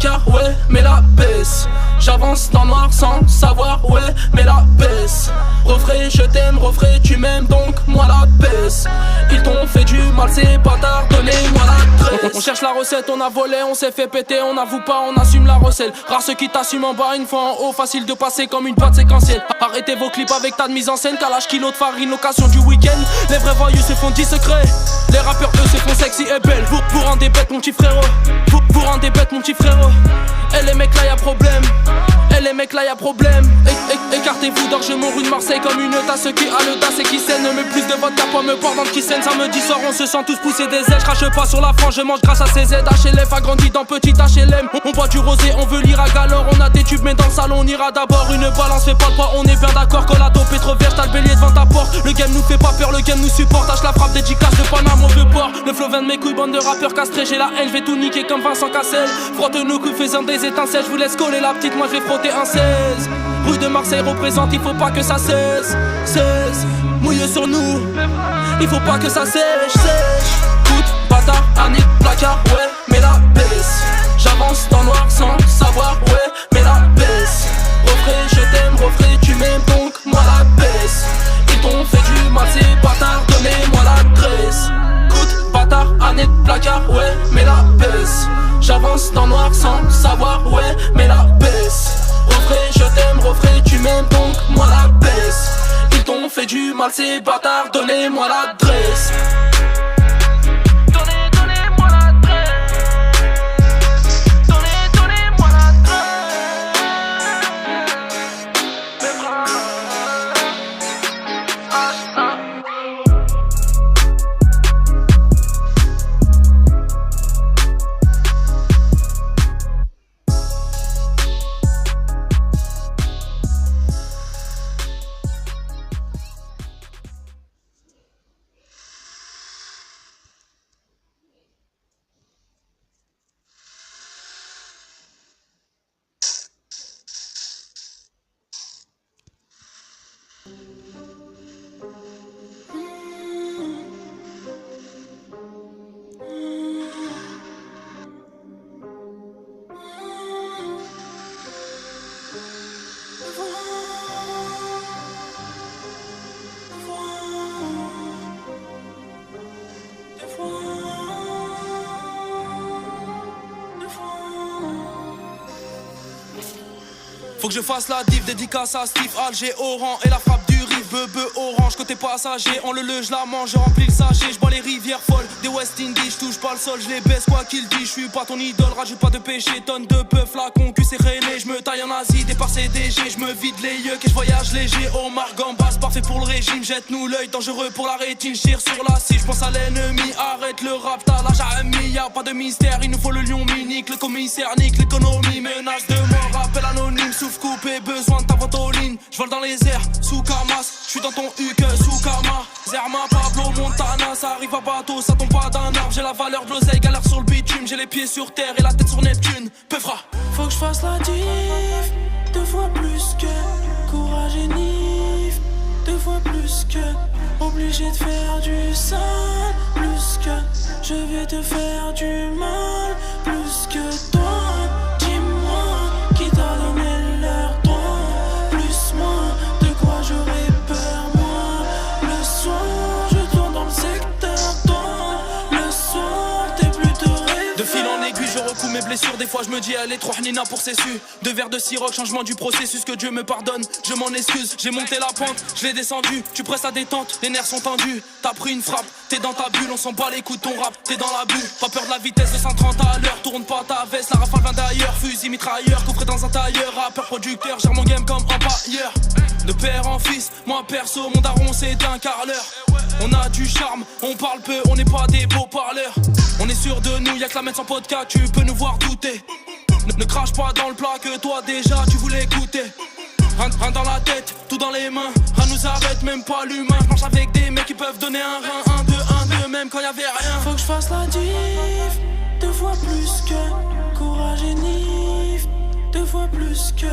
placard, ouais, mais la baisse. J'avance dans le noir sans savoir, ouais, mais la baisse. Refrais, je t'aime, refrais, tu m'aimes, donc moi la baisse. Ils t'ont fait du mal, c'est bâtard, donnez-moi l'adresse. On cherche la recette, on a volé, on s'est fait péter, on n'avoue pas, on assume la recette. Rare ceux qui t'assument en bas, une fois en haut, facile de passer comme une boîte séquentielle. Arrêtez vos clips avec tas de mise en scène, calage kilo de farine, location du week-end. Les vrais voyous se font 10 secrets, les rappeurs eux se font sexy et belles. Vous rendez bête mon petit frérot, vous rendez bête mon petit frérot. Et les mecs là y'a problème, et les mecs là y'a problème. Écartez-vous d'Orgemont, rue de Marseille comme une tasse qui a le das et qui saigne. Ne met plus de vodka pour me boire dans le qui saigne. Samedi soir on se sent tous pousser des ailes. Je crache pas sur la frange, je mange grâce à ces aides. HLF a grandi dans petit HLM. On boit du rosé, on veut lire à galore. On a des tubes mais dans le salon on ira d'abord. Une balance fait pas le poids, on est bien d'accord. Quand la taupe est trop vierge, t'as le bélier devant ta porte. Le game nous fait pas peur, le game nous supporte. H la frappe dédicace de Panama au port. Le flow vient de mes couilles, bande de rappeurs castrés. J'ai la haine, je vais tout niquer comme Vincent Cassel. Frotte nos couilles faisant des étincelles. Je vous laisse coller la petite, moi je vais frotter un 16. Rue de Marseille représente, il faut pas que ça cesse. Mouillé sur nous, il faut pas que ça sèche. Coup de bâtard, année de placard, ouais, mais la baisse. J'avance dans le noir sans savoir, ouais, mais la baisse. Refrais, je t'aime, refrais, tu m'aimes, donc moi la baisse. Ils t'ont fait du mal, c'est bâtard, donnez-moi l'adresse. Coup de bâtard, année de placard, ouais, mais la baisse. J'avance dans le noir sans savoir, ouais, mais la baisse. Refrais, je t'aime, refrais, tu m'aimes, donc moi la baisse. Ils t'ont fait du mal, ces bâtards, donnez-moi l'adresse. Donnez-moi l'adresse. Donnez-moi l'adresse. Mes bras. Faut que je fasse la div, dédicace à Steve, Alger, Oran et la frappe du riff, bebe orange, côté passager, en le je la mange, je remplis le sachet, je bois les rivières folles, des West Indies, je touche pas le sol, je les baisse quoi qu'il dit, je suis pas ton idole, rajoute pas de péché, tonne de peu, flacon, cul séréné, je me taille en Asie, départ CDG, je me vide les yeux, que je voyage léger, Omar Gambas, parfait pour le régime, jette-nous l'œil, dangereux pour la rétine, je tire sur la scie, je pense à l'ennemi, arrête le rap, t'as l'âge à ami, y'a pas de mystère, il nous faut le lion minique, le commissaire nique, l'économie, menace de mort, appel anonyme, souffle coupé, besoin de ta ventoline. J'vole dans les airs, sous Camas. J'suis dans ton huc, sous Kama. Zerma, Pablo, Montana. Ça arrive à bateau, ça tombe pas d'un arbre. J'ai la valeur de l'oseille, galère sur le bitume. J'ai les pieds sur terre et la tête sur Neptune. Peufra. Faut que j'fasse la diff, 2 fois plus que courage et nif, 2 fois plus que obligé de faire du sale, plus que je vais te faire du mal, plus que toi. Dis-moi qui t'a donné leur droit, plus moi, de quoi j'aurais peur moi. Le soir je tourne dans le secteur, toi, le soir t'es plutôt rêveur. De fil en aiguille je recoue mes blessures. Des fois je me dis elle est trop hnina pour ses su. 2 verres de sirop, changement du processus. Que Dieu me pardonne, je m'en excuse. J'ai monté la pente, je l'ai descendu. Tu presses la détente, les nerfs sont tendus. T'as pris une frappe, t'es dans ta bulle. On s'en bat les coups de ton rap, t'es dans la bulle. Pas peur de la vitesse de 130 à l'heure. Tourne pas ta veste, la rafale vient d'ailleurs. Fusil mitrailleur, coffré dans un tailleur. Rappeur producteur, gère mon game comme un pailleur. De père en fils, moi perso, mon daron c'est un carleur. On a du charme, on parle peu, on n'est pas des beaux parleurs. On est sûr de nous, y'a que la mettre sans podcast, tu peux nous voir douter. Ne crache pas dans le plat que toi déjà tu voulais goûter. Rien dans la tête, tout dans les mains, rien nous arrête, même pas l'humain. Je marche avec des mecs qui peuvent donner un rein, 1, 2, même quand y'avait rien. Faut que je fasse la diff, 2 fois plus que courage et nif, 2 fois plus que